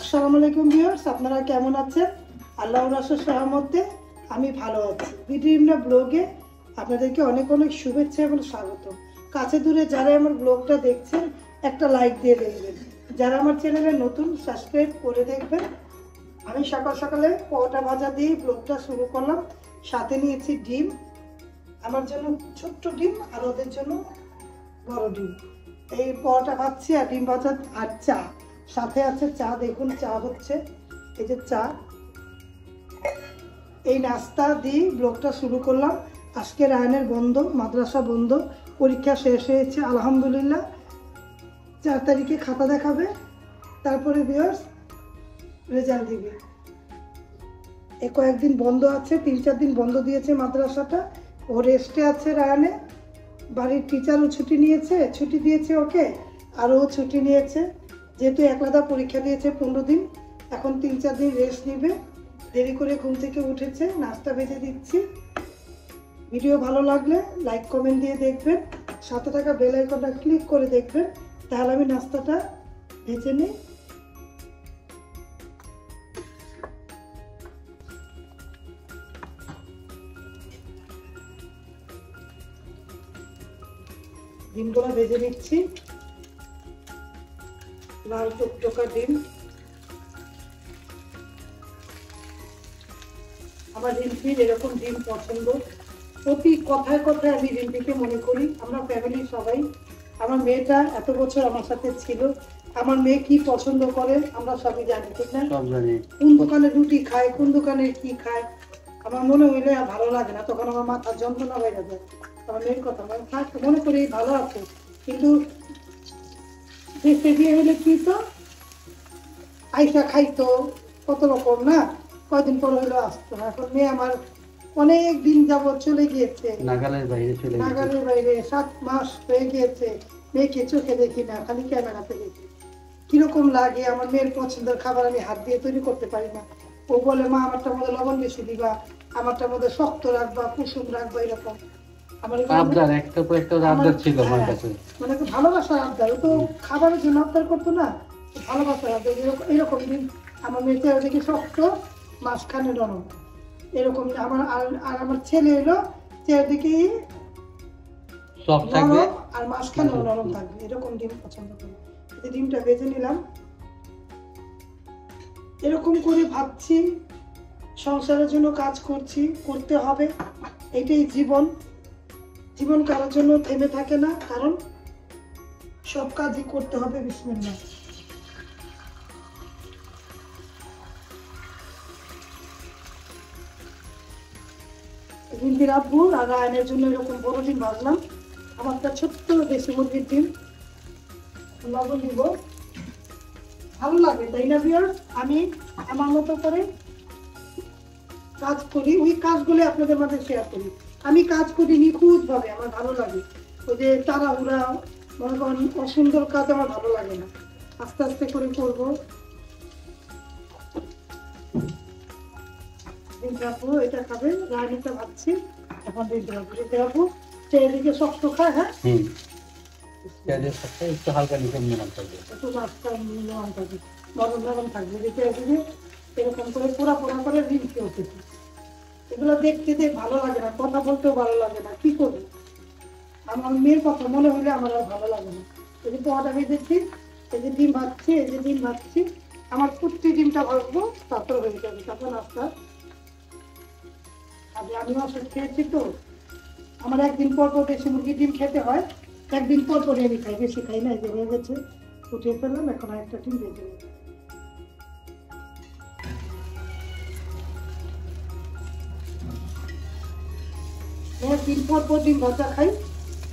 আসসালামু আলাইকুম ভিউয়ার্স, আপনারা কেমন আছেন? আল্লাহর অশেষ রহমতে আমি ভালো আছি। বিড্রিমনা ব্লগে আপনাদেরকে অনেক অনেক শুভেচ্ছা এবং স্বাগত। কাছে দূরে যারা আমার ব্লগটা দেখছেন একটা লাইক দিয়ে দেখবেন, যারা আমার চ্যানেলে নতুন সাবস্ক্রাইব করে দেখবেন। আমি সকাল সকালে পরোটা ভাজা দিয়ে ব্লগটা শুরু করলাম। সাথে নিয়েছি ডিম, আমার জন্য ছোট্ট ডিম আর ওদের জন্য বড় ডিম। এই পরোটা ভাজছি আর ডিম ভাজা আর চা, সাথে আছে চা। দেখুন চা হচ্ছে, এই যে চা। এই নাস্তা দিয়ে ব্লগটা শুরু করলাম। আজকে রায়নের বন্ধ, মাদ্রাসা বন্ধ, পরীক্ষা শেষ হয়েছে আলহামদুলিল্লাহ। 4 তারিখে খাতা দেখাবে, তারপরে ভিউয়ার্স রেজাল্ট দিবে। এই কয়েকদিন বন্ধ আছে, 3-4 দিন বন্ধ দিয়েছে মাদ্রাসাটা। ও রেস্টে আছে রায়নে। বাড়ির টিচারও ছুটি নিয়েছে, ছুটি দিয়েছে ওকে, আর ও ছুটি নিয়েছে। যেহেতু একলাদা পরীক্ষা দিয়েছে 15 দিন, এখন 3-4 দিন রেস্ট নেবে। দেরি করে ঘুম থেকে উঠেছে, নাস্তা ভেজে দিচ্ছি। ভিডিও ভালো লাগলে লাইক কমেন্ট দিয়ে দেখবেন, সাথে থাকা বেল আইকনটা ক্লিক করে দেখবেন, তাহলে আমি নাস্তাটা ভেজে নিই। ডিমগুলো ভেজে নিচ্ছি, লাল টকটকা ডিম। আমার রিম্পির এরকম ডিম পছন্দ। প্রতি কথায় কথায় আমি রিম্পিকে মনে করি। আমরা ফ্যামিলির সবাই, আমার মেয়েটা এত বছর আমার সাথে ছিল, আমার মেয়ে কি পছন্দ করে আমরা সবই জানি, ঠিক না? কোন দোকানে রুটি খায়, কোন দোকানে কি খায়, আমার মনে হইলে আর ভালো লাগে না, তখন আমার মাথার যন্ত্রণা বেড়ে যায়। আমার মেয়ের কথা মনে করি ভালো আছে, কিন্তু দেশে গিয়ে হলে কি তো আইসা খাইতো কত রকম না, কয়দিন পর হইলো আসতো। এখন মেয়ে আমার অনেক দিন যাবত চলে গিয়েছে, নাগালের বাইরে 7 মাস হয়ে গিয়েছে। মেয়েকে চোখে দেখি না, খালি ক্যামেরাতে দেখি। কিরকম লাগে, আমার মেয়ের পছন্দের খাবার আমি হাত দিয়ে তৈরি করতে পারি না। ও বলে মা আমারটার মধ্যে লবণ বেশি দিবা, আমারটার মধ্যে শক্ত রাখবা, কুসুম রাখবা, এরকম। আমার মানে ভালোবাসার আবদার, ও তো খাবারের জন্য আবদার করতো না, ভালোবাসার আবদার। এরকম দিন আমার মেয়ে চেহারা দেখি শক্ত, মাঝখানে নরম, এরকম। আমার আর আমার ছেলে এলো চেহারা দেখি নরম আর মাঝখানে নরম থাকবে, এরকম ডিম পছন্দ করি। ডিমটা ভেজে নিলাম। এরকম করে ভাবছি, সংসারের জন্য কাজ করছি, করতে হবে, এটাই জীবন। জীবন কারোর জন্য থেমে থাকে না, কারণ সব কাজই করতে হবে বিসমিল্লাহ। রিম্পির আব্বু আর রায়নের জন্য এরকম বড় ডিম ভাজলাম। আমারটা ছোট্ট দেশি মুরগির ডিম। লবণ দিব, ভালো লাগে তাই না ভিউয়ার্স? আমি আমার মতো করে কাজ করি, ওই কাজগুলো আপনাদের মাঝে শেয়ার করি। আমি কাজ করি নিখুঁত ভাবে, আমার ভালো লাগে। ওই যে তাড়াহুড়া, মনে করেন অসুন্দর কাজ আমার ভালো লাগে না, আস্তে আস্তে করে করবো। এটা খাবে, রায়নিটা ভাবছি এখন দিতে পারবো। এদিকে শক্ত খায়, হ্যাঁ একটু হালকা নিচে একটু নরম নরম থাকবে। এরকম করে পোড়া পোড়া করে রিম্পি উঠেছে। এগুলো দেখতে ভালো লাগে না, কথা বলতেও ভালো লাগে না, কি করবো? আমার মেয়ের কথা মনে হলে আমার আর ভালো লাগে না। এই যে পোয়াটা ভেজেছি, এই যে ডিম ভাজছি, এই যে ডিম ভাজছি। আমার কুর্তি ডিমটা ভাজবো, তারপর হয়ে যাবে, তারপর নাস্তা। আমি ওষুধ খেয়েছি তো, আমার একদিন পর পর দেশি মুরগির ডিম খেতে হয়, একদিন পর পরে আমি খাই, বেশি খাই না। এই যে হয়ে গেছে, উঠিয়ে ফেললাম, এখন একটা ডিম ভেজে নেব। একদিন পর পর ডিম ভাজা খাই,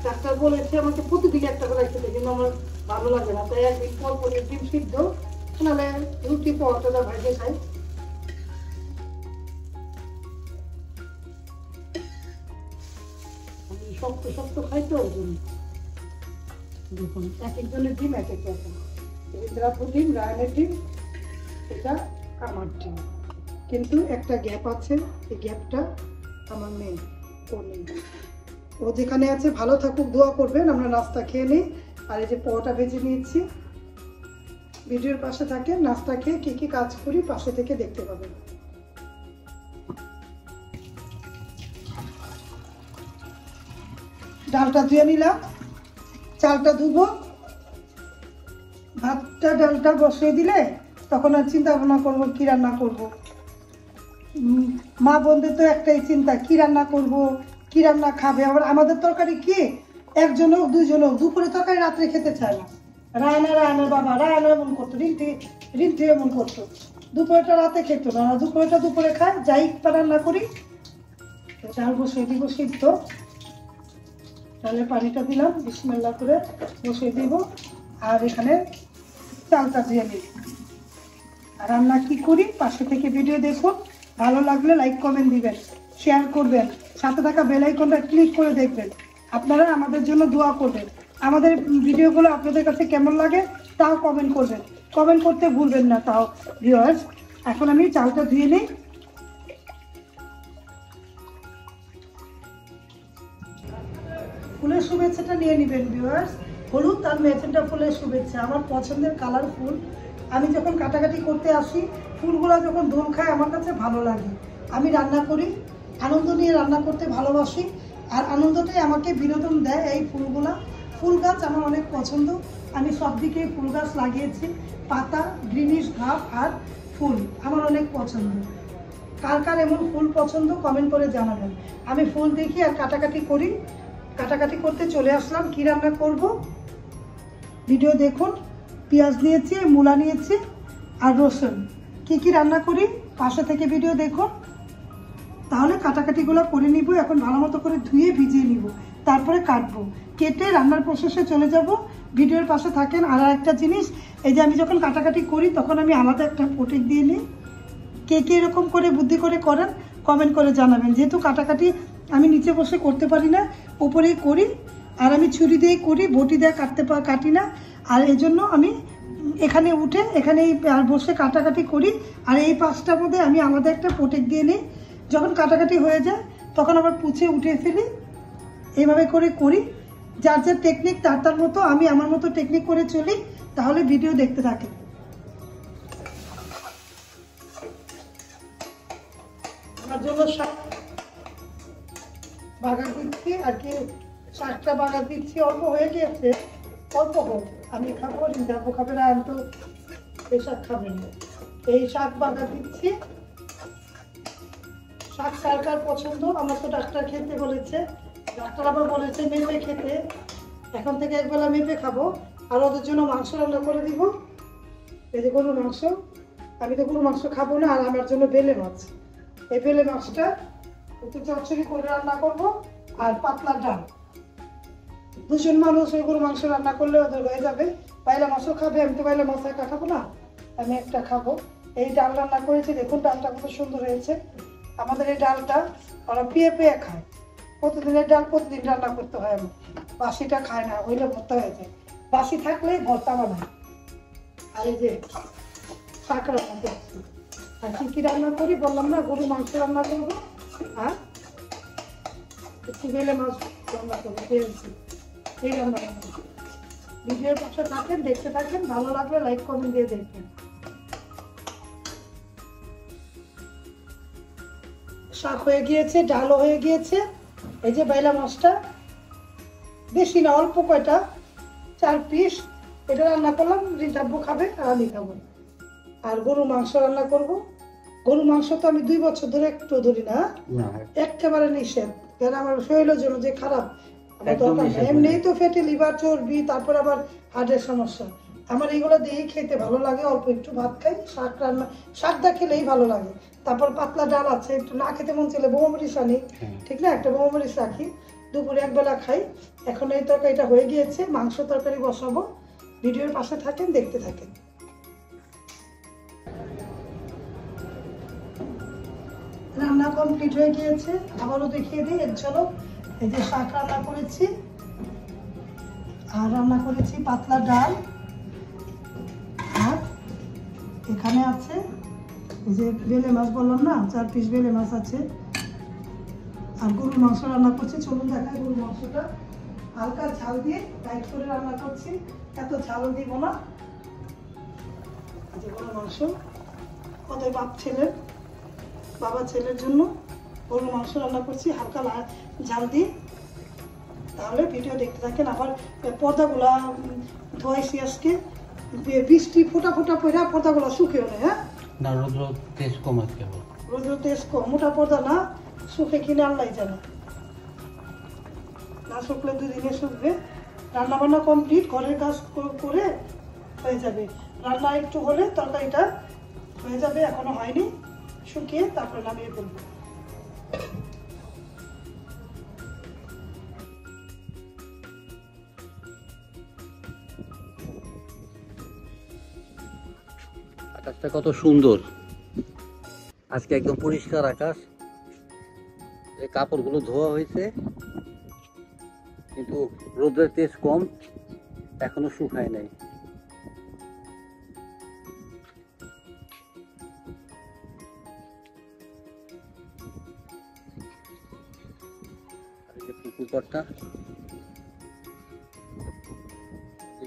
ডাক্তার বলেছে আমাকে প্রতিদিন একটা করে খেতে, কিন্তু আমার ভালো লাগে না, তাই একদিন পর পর ডিম সিদ্ধ নাহলে রুটি পরোটা ভেজে খাই। শক্ত শক্ত খাই তো, ওই জন্য। দেখুন এক একজনের ডিম এক এক রকম। ইন্দ্রাপুর ডিম, রায়নের ডিম, এটা আমার ডিম, কিন্তু একটা গ্যাপ আছে, এই গ্যাপটা আমার মেয়ে, ও নেই। ও যেখানে আছে ভালো থাকুক, দোয়া করবেন। আমরা নাস্তা খেয়ে নিই। আর এই যে পরোটা ভেজে নিয়েছি, ভিডিওর পাশে থাকেন, নাস্তা খেয়ে কি কি কাজ করি পাশে থেকে দেখতে পাবেন। ডালটা ধুয়ে নিলাম, চালটা ধুবো। ভাতটা ডালটা বসিয়ে দিলে তখন আর চিন্তা ভাবনা করবো কি রান্না করব। মা বোনদের তো একটাই চিন্তা, কি রান্না করব, কি রান্না খাবে। আবার আমাদের তরকারি কি একজন হোক দুইজন হোক দুপুরে তরকারি রাত্রে খেতে চায় না। রায়নার বাবা রায়না এমন করতো, রিন্টি এমন করতো, দুপুরেটা রাতে খেতো না, দুপুরেটা দুপুরে খায়। যাই রান্না করি, চাল বসিয়ে দিব সিদ্ধ। তাহলে পানিটা দিলাম, বিসমিল্লাহ করে বসিয়ে দিব। আর এখানে চালটা ধুয়ে নিই। আর রান্না কি করি পাশে থেকে ভিডিও দেখুন। ভালো লাগলে লাইক কমেন্ট দিবেন, শেয়ার করবেন, সাথে থাকা বেল আইকনটা ক্লিক করে দেখবেন। আপনারা আমাদের জন্য দোয়া করবেন। আমাদের ভিডিওগুলো আপনাদের কাছে কেমন লাগে তাও কমেন্ট করবেন, কমেন্ট করতে ভুলবেন না। তাও ভিউয়ার্স, এখন আমি চালটা ধুয়ে নিই। ফুলের শুভেচ্ছাটা নিয়ে নেবেন ভিউয়ার্স। হলুদ আর ম্যাজেন্টা ফুলের শুভেচ্ছা, আমার পছন্দের কালার ফুল। আমি যখন কাটাকাটি করতে আসি, ফুলগুলো যখন দোল খায় আমার কাছে ভালো লাগে। আমি রান্না করি, আনন্দ নিয়ে রান্না করতে ভালোবাসি। আর আনন্দটাই আমাকে বিনোদন দেয় এই ফুলগুলা। ফুল গাছ আমার অনেক পছন্দ। আমি সব দিকে ফুল গাছ লাগিয়েছি, পাতা, গ্রিনিশ ভাব আর ফুল আমার অনেক পছন্দ। কার কার এমন ফুল পছন্দ কমেন্ট করে জানাবেন। আমি ফুল দেখি আর কাটাকাটি করি। কাটাকাটি করতে চলে আসলাম, কি রান্না করব ভিডিও দেখুন। পেঁয়াজ নিয়েছি, মূলা নিয়েছি আর রসুন। কি কি রান্না করি পাশে থেকে ভিডিও দেখুন, তাহলে কাটাকাটিগুলো করে নিব। এখন ভালো মতো করে ধুয়ে ভিজিয়ে নিব, তারপরে কাটবো। কেটে রান্নার প্রসেসে চলে যাব। ভিডিওর পাশে থাকেন। আর একটা জিনিস, এই যে আমি যখন কাটাকাটি করি তখন আমি আলাদা একটা পটেক দিয়ে নিই। কে কে এরকম করে বুদ্ধি করে করেন কমেন্ট করে জানাবেন। যেহেতু কাটাকাটি আমি নিচে বসে করতে পারি না, উপরেই করি। আর আমি ছুরি দিয়ে করি, বটি দিয়ে কাটি না। আর এই জন্য আমি এখানে উঠে এখানেই বসে কাটাকাটি করি। আর এই পাশটার মধ্যে আমি আলাদা একটা পটেক দিয়ে নিই। যখন কাটাকাটি হয়ে যায় তখন আবার পুছে উঠে ফেলি। এইভাবে করে করি। যার যার টেকনিক তার মতো, আমি আমার মতো টেকনিক করে চলি। তাহলে ভিডিও দেখতে থাকেন। আমার জন্য শাক বাগার দিচ্ছি, আর কি শাকটা বাগার দিচ্ছি। অল্প হয়ে গিয়েছে, অল্প হোক, আমি খাবো, যাবো খাবে না। তো এই শাক খাবেন, এই শাক বাগার দিচ্ছি। শাক কার কার পছন্দ? আমার তো ডাক্তার খেতে বলেছে, ডাক্তার আবার বলেছে মেপে খেতে। এখন থেকে একবেলা মেপে খাবো। আর ওদের জন্য মাংস রান্না করে দিব। এই যে গরুর মাংস, আমি তো গরুর মাংস খাবো না। আর আমার জন্য বেলে মাছ, এই বেলে মাছটা একটু চচ্চড়ি করে রান্না করব। আর পাতলা ডাল, দুজন মানুষ ওই গরুর মাংস রান্না করলে ওদের হয়ে যাবে। বাইলা মাছও খাবে, আমি তো বাইলা মাছ একা খাবো না, আমি একটা খাবো। এই ডাল রান্না করেছি, দেখুন ডালটা কত সুন্দর হয়েছে। আমাদের এই ডালটা ওরা পেয়ে পেয়ে খায়। প্রতিদিনের ডাল প্রতিদিন রান্না করতে হয়। আমার বাসিটা খায় না, হইলে ভর্তা হয়ে যায়। বাসি থাকলে ভর্তা বানায়। আর এই যে শাক রান্না করছি। আর কি কি রান্না করি বললাম না, গরু মাংস রান্না করবো আর একটু বেলে মাছ রান্না করবো। এই রান্না ভিডিওর পাশে থাকেন, দেখতে থাকেন। ভালো লাগলে লাইক কমেন্ট দিয়ে দেখবেন। শাক হয়ে গিয়েছে, ডালও হয়ে গিয়েছে। এই যে বাইলা মাছটা, বেশি না, অল্প কয়টা, 4 পিস, এটা রান্না করলাম। রিন্টাব্বু খাবে আর আমি খাবো। আর গরু মাংস রান্না করব। গরু মাংস তো আমি 2 বছর ধরে একটু ধরি না, একেবারে নিষেধ। কারণ আমার শরীরের জন্য যে খারাপ, আমার দরকার নেই। এমনিই তো ফ্যাটি লিভার, চর্বি, তারপর আবার হার্টের সমস্যা। আমার এইগুলো দিয়েই খেতে ভালো লাগে। অল্প একটু ভাত খাই, শাক রান্না, শাকটা খেলেই ভালো লাগে। তারপর পাতলা ডাল আছে, একটু না খেতে মন চলে বোমরিচ আনি, ঠিক না, একটা বোমরিচ রাখি, দুপুরে একবেলা খাই। এখন এই তরকারিটা হয়ে গিয়েছে, মাংস তরকারি বসাবো। ভিডিওর পাশে থাকেন, দেখতে থাকেন। রান্না কমপ্লিট হয়ে গিয়েছে, আবারও দেখিয়ে দিই এর জন্য। এই যে শাক রান্না করেছি, আর রান্না করেছি পাতলা ডাল। আর এখানে আছে এই যে বেলে মাছ বললাম না, 4 পিস বেলে মাছ আছে। আর গরুর মাংস রান্না করছি, চলুন দেখাই। গরুর মাংসটা হালকা ঝাল দিয়ে টাইট করে রান্না করছি, এত ঝাল দিব না। যে গরুর মাংস ওদের বাবা ছেলের জন্য গরুর মাংস রান্না করছি হালকা ঝাল দিয়ে। তাহলে ভিডিও দেখতে থাকেন। আবার পর্দাগুলা ধোয়াইছি আজকে, বৃষ্টি ফোটা ফোটা পড়া পর্দাগুলো শুকেও নেই। হ্যাঁ না, রোদ্র তেজ কম আজকে, রোদ্র তেজ কম, মোটা পর্দা না শুকে কিনে আল্লাহ জানে, না শুকলে 2 দিনে শুকবে। রান্না বান্না কমপ্লিট, ঘরের কাজ করে হয়ে যাবে। রান্না একটু হলে তরকারিটা হয়ে যাবে, এখনো হয়নি, শুকিয়ে তারপরে নামিয়ে ফেলবো। আকাশটা কত সুন্দর আজকে, একদম পরিষ্কার আকাশ। এই কাপড়গুলো ধোয়া হয়েছে কিন্তু রোদের তেজ কম, এখনো শুকায় নাই। পুকুর পাড়টা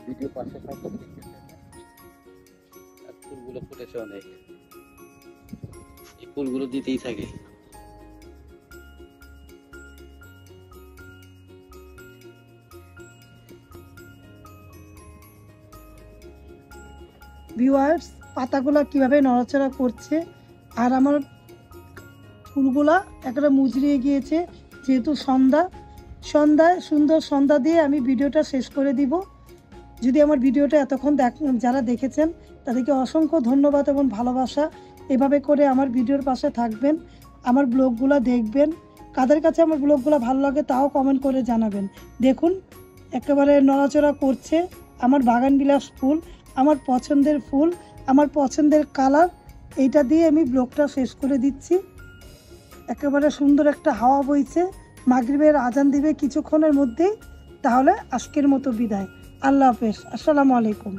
ভিডিও পাশে ফুলগুলো ফুটেছে অনেক, এই ফুলগুলো দিতেই থাকে। ভিউয়ার্স, পাতাগুলা কিভাবে নড়াচড়া করছে, আর আমার ফুলগুলা একটা মুজড়িয়ে গিয়েছে। যেহেতু সন্ধ্যায় সুন্দর সন্ধ্যা দিয়ে আমি ভিডিওটা শেষ করে দিব। যদি আমার ভিডিওটা এতক্ষণ যারা দেখেছেন তাদেরকে অসংখ্য ধন্যবাদ এবং ভালোবাসা। এভাবে করে আমার ভিডিওর পাশে থাকবেন, আমার ব্লগগুলো দেখবেন। কাদের কাছে আমার ব্লগগুলো ভালো লাগে তাও কমেন্ট করে জানাবেন। দেখুন একেবারে নড়াচড়া করছে আমার বাগানবিলাস ফুল, আমার পছন্দের ফুল, আমার পছন্দের কালার। এইটা দিয়ে আমি ব্লগটা শেষ করে দিচ্ছি। একেবারে সুন্দর একটা হাওয়া বইছে, মাগরিবের আজান দিবে কিছুক্ষণের মধ্যেই। তাহলে আজকের মতো বিদায়, আল্লাহ হাফেজ, আসসালামু আলাইকুম।